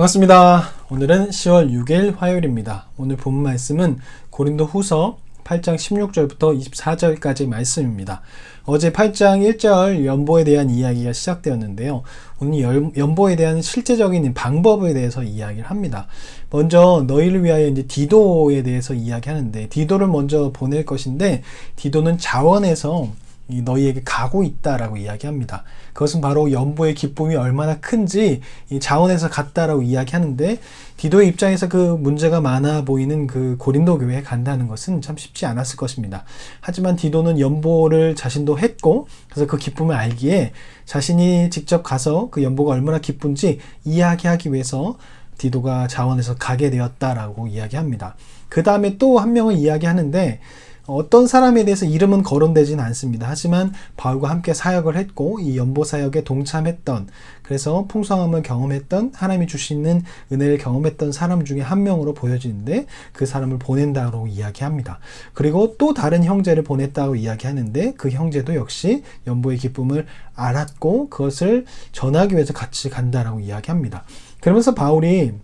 반갑습니다. 오늘은 10월 6일 화요일입니다. 오늘 본문 말씀은 고린도 후서 8장 16절부터 24절까지 말씀입니다. 어제 8장 1절 연보에 대한 이야기가 시작되었는데요. 오늘 연보에 대한 실제적인 방법에 대해서 이야기를 합니다. 먼저 너희를 위하여 이제 디도에 대해서 이야기하는데, 디도를 먼저 보낼 것인데, 디도는 자원에서 너희에게 가고 있다라고 이야기합니다. 그것은 바로 연보의 기쁨이 얼마나 큰지 이 자원에서 갔다라고 이야기하는데, 디도의 입장에서 그 문제가 많아 보이는 그 고린도 교회에 간다는 것은 참 쉽지 않았을 것입니다. 하지만 디도는 연보를 자신도 했고, 그래서 그 기쁨을 알기에 자신이 직접 가서 그 연보가 얼마나 기쁜지 이야기하기 위해서 디도가 자원에서 가게 되었다라고 이야기합니다. 그 다음에 또 한 명을 이야기하는데, 어떤 사람에 대해서 이름은 거론되지는 않습니다. 하지만 바울과 함께 사역을 했고 이 연보 사역에 동참했던, 그래서 풍성함을 경험했던, 하나님이 주시는 은혜를 경험했던 사람 중에 한 명으로 보여지는데, 그 사람을 보낸다고 이야기합니다. 그리고 또 다른 형제를 보냈다고 이야기하는데, 그 형제도 역시 연보의 기쁨을 알았고 그것을 전하기 위해서 같이 간다라고 이야기합니다. 그러면서 바울이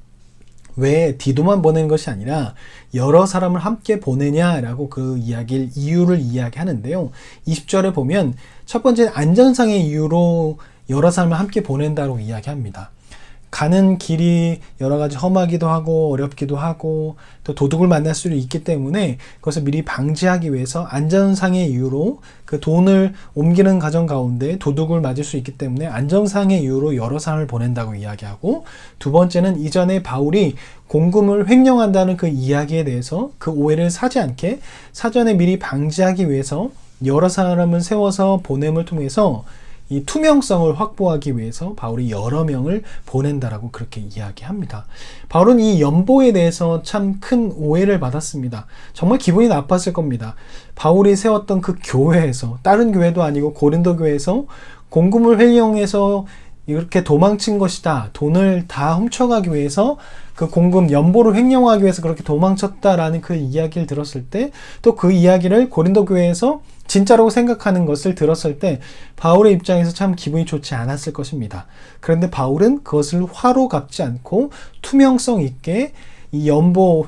왜 디도만 보내는 것이 아니라 여러 사람을 함께 보내냐라고 그 이유를 이야기하는데요. 20절에 보면 첫 번째 안전상의 이유로 여러 사람을 함께 보낸다고 이야기합니다. 가는 길이 여러 가지 험하기도 하고 어렵기도 하고 또 도둑을 만날 수도 있기 때문에 그것을 미리 방지하기 위해서 안전상의 이유로, 그 돈을 옮기는 과정 가운데 도둑을 맞을 수 있기 때문에 안전상의 이유로 여러 사람을 보낸다고 이야기하고, 두 번째는 이전에 바울이 공금을 횡령한다는 그 이야기에 대해서 그 오해를 사지 않게 사전에 미리 방지하기 위해서 여러 사람을 세워서 보냄을 통해서 이 투명성을 확보하기 위해서 바울이 여러 명을 보낸다라고 그렇게 이야기합니다. 바울은 이 연보에 대해서 참 큰 오해를 받았습니다. 정말 기분이 나빴을 겁니다. 바울이 세웠던 그 교회에서, 다른 교회도 아니고 고린도 교회에서 공금을 횡령해서 이렇게 도망친 것이다, 돈을 다 훔쳐가기 위해서 그 공금 연보를 횡령하기 위해서 그렇게 도망쳤다라는 그 이야기를 들었을 때, 또 그 이야기를 고린도 교회에서 진짜라고 생각하는 것을 들었을 때 바울의 입장에서 참 기분이 좋지 않았을 것입니다. 그런데 바울은 그것을 화로 갚지 않고 투명성 있게 이 연보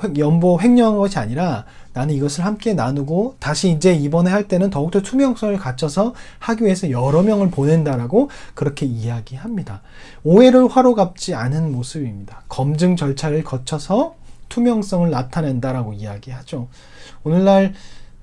횡령한 것이 아니라, 나는 이것을 함께 나누고 다시 이제 이번에 할 때는 더욱더 투명성을 갖춰서 하기 위해서 여러 명을 보낸다라고 그렇게 이야기합니다. 오해를 화로 갚지 않은 모습입니다. 검증 절차를 거쳐서 투명성을 나타낸다라고 이야기하죠. 오늘날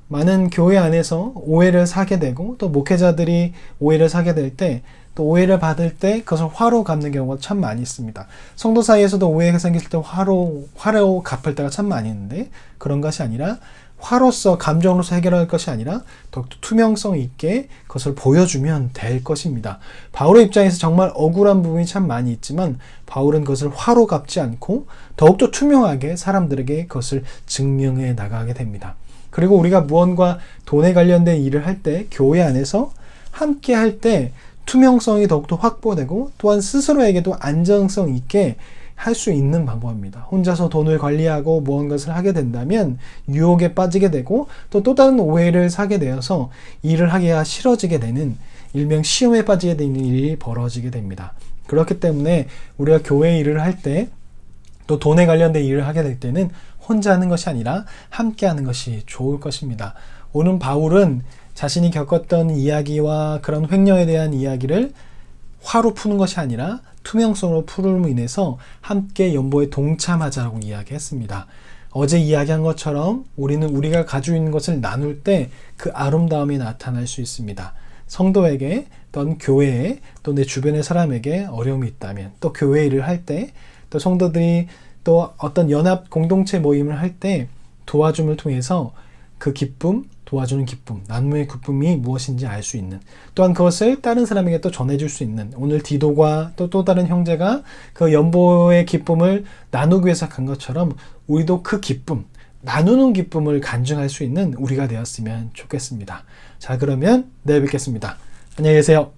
많은 교회 안에서 오해를 사게 되고, 또 목회자들이 오해를 사게 될 때, 또 오해를 받을 때 그것을 화로 갚는 경우가 참 많이 있습니다. 성도 사이에서도 오해가 생겼을 때 화로 갚을 때가 참 많이 있는데, 그런 것이 아니라 화로서, 감정으로서 해결할 것이 아니라 더욱더 투명성 있게 그것을 보여주면 될 것입니다. 바울의 입장에서 정말 억울한 부분이 참 많이 있지만 바울은 그것을 화로 갚지 않고 더욱더 투명하게 사람들에게 그것을 증명해 나가게 됩니다. 그리고 우리가 무언가 돈에 관련된 일을 할 때, 교회 안에서 함께 할 때 투명성이 더욱더 확보되고, 또한 스스로에게도 안정성 있게 할 수 있는 방법입니다. 혼자서 돈을 관리하고 무언가를 하게 된다면 유혹에 빠지게 되고, 또 다른 오해를 사게 되어서 일을 하기가 싫어지게 되는, 일명 시험에 빠지게 되는 일이 벌어지게 됩니다. 그렇기 때문에 우리가 교회 일을 할 때, 또 돈에 관련된 일을 하게 될 때는 혼자 하는 것이 아니라 함께 하는 것이 좋을 것입니다. 오늘 바울은 자신이 겪었던 이야기와 그런 횡령에 대한 이야기를 화로 푸는 것이 아니라 투명성으로 풀음으로 인해서 함께 연보에 동참하자고 이야기했습니다. 어제 이야기한 것처럼 우리는 우리가 가지고 있는 것을 나눌 때 그 아름다움이 나타날 수 있습니다. 성도에게, 또는 교회에, 또 내 주변의 사람에게 어려움이 있다면, 또 교회 일을 할 때, 또 성도들이 또 어떤 연합 공동체 모임을 할 때 도와줌을 통해서 그 기쁨, 도와주는 기쁨, 나눔의 기쁨이 무엇인지 알 수 있는, 또한 그것을 다른 사람에게 또 전해줄 수 있는, 오늘 디도가 또 다른 형제가 그 연보의 기쁨을 나누기 위해서 간 것처럼 우리도 그 기쁨, 나누는 기쁨을 간증할 수 있는 우리가 되었으면 좋겠습니다. 자, 그러면 내일 뵙겠습니다. 안녕히 계세요.